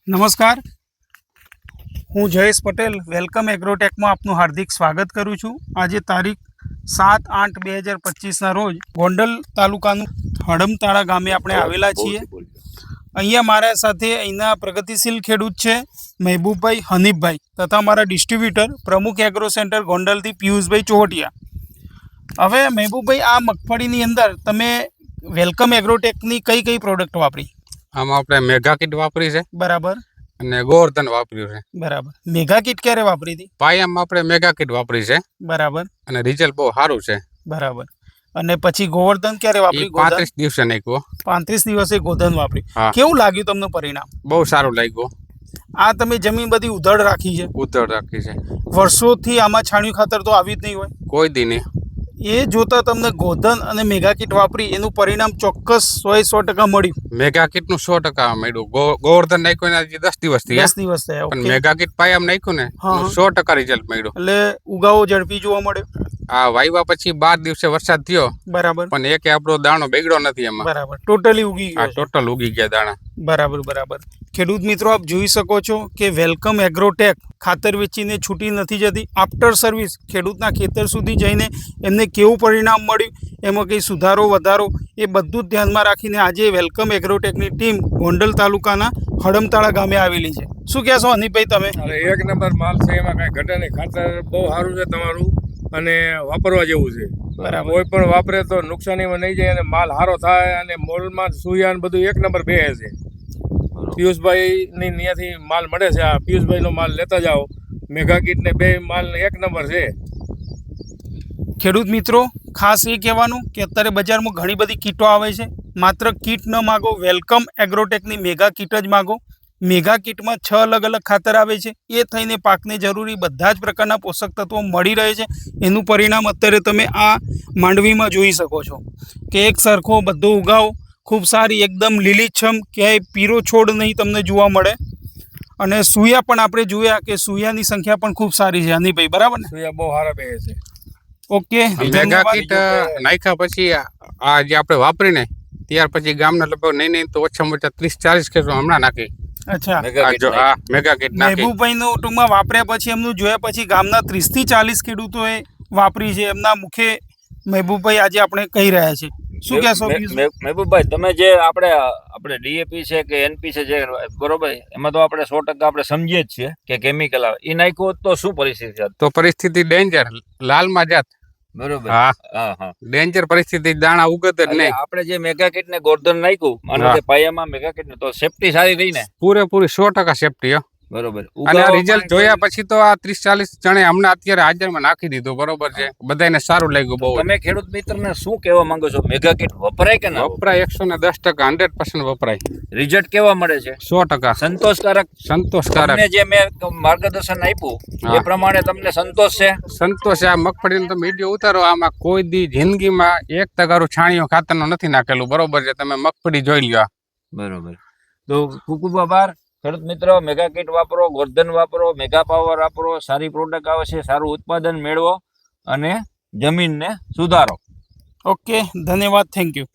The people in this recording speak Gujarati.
નમસ્કાર, હું જયેશ પટેલ વેલકમ એગ્રોટેકમાં આપનું હાર્દિક સ્વાગત કરું છું। આજે તારીખ 7/8/2025ના રોજ ગોંડલ તાલુકાનું હડમતાળા ગામે આપણે આવેલા છીએ। અહીંયા મારા સાથે અહીંના પ્રગતિશીલ ખેડૂત છે મહેબૂબભાઈ હનીફભાઈ તથા મારા ડિસ્ટ્રીબ્યુટર પ્રમુખ એગ્રો સેન્ટર ગોંડલથી પિયુષભાઈ ચોહટિયા। હવે મહેબૂબભાઈ, આ મગફળીની અંદર તમે વેલકમ એગ્રોટેકની કઈ પ્રોડક્ટ વાપરી? આમાં આપણે મેગા કિટ વાપરી છે, બરાબર, અને ગોવર્ધન વાપર્યું છે, બરાબર। મેગા કિટ ક્યારે વાપરી હતી? પાયામાં આપણે મેગા કિટ વાપરી છે, બરાબર, અને રિઝલ્ટ બહુ સારું છે, બરાબર। અને પછી ગોવર્ધન ક્યારે વાપરી? 35 દિવસે નાખ્યો। 35 દિવસે ગોધન વાપરી। કેવું લાગ્યું તમને પરિણામ? બહુ સારું લાગ્યું। આ તમે જમીન બધી ઉધડ રાખી છે? ઉધડ રાખી છે। વર્ષોથી આમાં છાણિયું ખાતર તો આવી જ નહીં હોય? કોઈ દી નહીં। એ જોતા તમને ગોધન અને મેગા કિટ વાપરી એનું પરિણામ ચોક્કસ 100% મળ્યું? મેગા કિટ નું 100% મળ્યું। ગોવર્ધન નાખ્યું ને હજી 10 દિવસ થયા। 10 દિવસ થયા, પણ મેગા કિટ પાયામાં નાખ્યું ને 100% રિઝલ્ટ મળ્યું। એટલે ઉગાવો ઝડપી જોવા મળ્યો? આ વાવ્યા પછી 12 દિવસે વરસાદ થયો, બરાબર, પણ એકે આપણો દાણો બગડ્યો નથી એમાં। બરાબર, ટોટલી ઉગી ગયો? ટોટલ ઉગી ગયા દાણા। બરાબર, બરાબર। ખેડૂત મિત્રો, આપ જોઈ શકો છો કે વેલકમ એગ્રોટેક ખાતર વેચીને છૂટી નથી જતી। આફ્ટર સર્વિસ ખેડૂતના ખેતર સુધી જઈને એમને કેવું પરિણામ મળ્યું, એમાં કંઈ સુધારો વધારો, એ બધું જ ધ્યાનમાં રાખીને આજે વેલકમ એગ્રોટેકની ટીમ ગોંડલ તાલુકાના હડમતાળા ગામે આવેલી છે। શું કહેશો હનીફભાઈ તમે? એક નંબર માલ છે, એમાં કાંઈ ઘટે નહીં। ખાતર બહુ સારું છે તમારું અને વાપરવા જેવું છે। બરાબર, કોઈ પણ વાપરે તો નુકસાનીમાં નહીં જાય અને માલ સારો થાય અને મોલમાં સુયાન બધું એક નંબર બે છે। પિયુષભાઈની ત્યાંથી માલ મળે છે। આ પિયુષભાઈનો માલ લેતા જાઓ। મેગા કિટ ને બે માલ એક નંબર છે। ખેડૂત મિત્રો, ખાસ એ કહેવાનું કે અત્યારે બજારમાં ઘણી બધી કીટો આવે છે, માત્ર કીટ ન માગો, વેલકમ એગ્રોટેકની મેગા કીટ જ માગો। મેગા કીટમાં 6 અલગ અલગ ખાતર આવે છે, એ થઈને પાકને જરૂરી બધા જ પ્રકારના પોષક તત્વો મળી રહે છે। એનું પરિણામ અત્યારે તમે આ માંડવીમાં જોઈ શકો છો કે એક સરખો બધો ઉગાવ, ખૂબ સારી એકદમ લીલીછમ, ક્યાંય પીરો છોડ નહીં તમને જોવા મળે। અને સૂયા પણ આપણે જોયા કે સૂયાની સંખ્યા પણ ખૂબ સારી છે હનીભાઈ, બરાબર ને? સુયા બહુ સારા બે છે। ઓકે, મેગા કિટ નાખ્યા પછી આ જે આપણે વાપરીને ત્યાર પછી ગામના લગભગ નહીં તો ઓછામાં ઓછા 30-40 ખેડૂતો હમણાં નાખી। અચ્છા, મેગા કિટ નાખી। મહેબૂબભાઈનું ટૂંકમાં વાપર્યા પછી એમનું જોયા પછી ગામના 30 થી 40 ખેડૂતોએ વાપરી છે। એમના મુખે મહેબૂબભાઈ આજે આપણે કહી રહ્યા છે। શું કહેશો મહેબૂબભાઈ, તમે જે આપણે ડીએપી છે કે એનપી છે જે બરોબર, એમાં તો આપણે 100% આપણે સમજીએ જ છીએ કે કેમિકલ આવે, એ નાખ્યું હોત તો શું પરિસ્થિતિ હતી? તો પરિસ્થિતિ ડેન્જર, લાલમાં જાત। બરોબર, હા, ડેન્જર પરિસ્થિતિ, દાણા ઉગત જ નહીં। આપણે જે મેગા કિટ ને ગોર્ધન નાખ્યું અને પાયામાં મેગા કિટ ને, તો સેફટી સારી રહી ને? પૂરેપૂરી 100% સેફટી। બરોબર, અને આ રિઝલ્ટ જોયા પછી તો આ 30-40 જણે હમણાં અત્યારે હાજરમાં નાખી દીધું, બરોબર છે, બધાને સારું લાગ્યું બહુ। તમે ખેડૂત મિત્રને શું કહેવા માંગો છો? મેગા કિટ વપરાય કે ના વપરાય? 110%, 100% વપરાય। રિઝલ્ટ કેવા મળે છે? 100% સંતોષકારક? તમને જે મેં માર્ગદર્શન આપ્યું એ પ્રમાણે તમને સંતોષ છે? સંતોષ છે। આ મગફળીનો તમે વિડીયો ઉતારો, આમાં કોઈ દી જિંદગીમાં 1 તગારું છાણિયું ખાતરનું નથી નાખેલું, બરોબર છે, તમે મગફળી જોઈ લ્યો। બરોબર, તો ખૂબ ખૂબ આભાર ખેડૂત મિત્રો। મેગા કિટ વાપરો, ગોર્ધન વાપરો, મેગા પાવર વાપરો, સારી પ્રોડક્ટ આવે છે, સારું ઉત્પાદન મેળવો અને જમીનને સુધારો। ઓકે, ધન્યવાદ, થેન્ક યુ।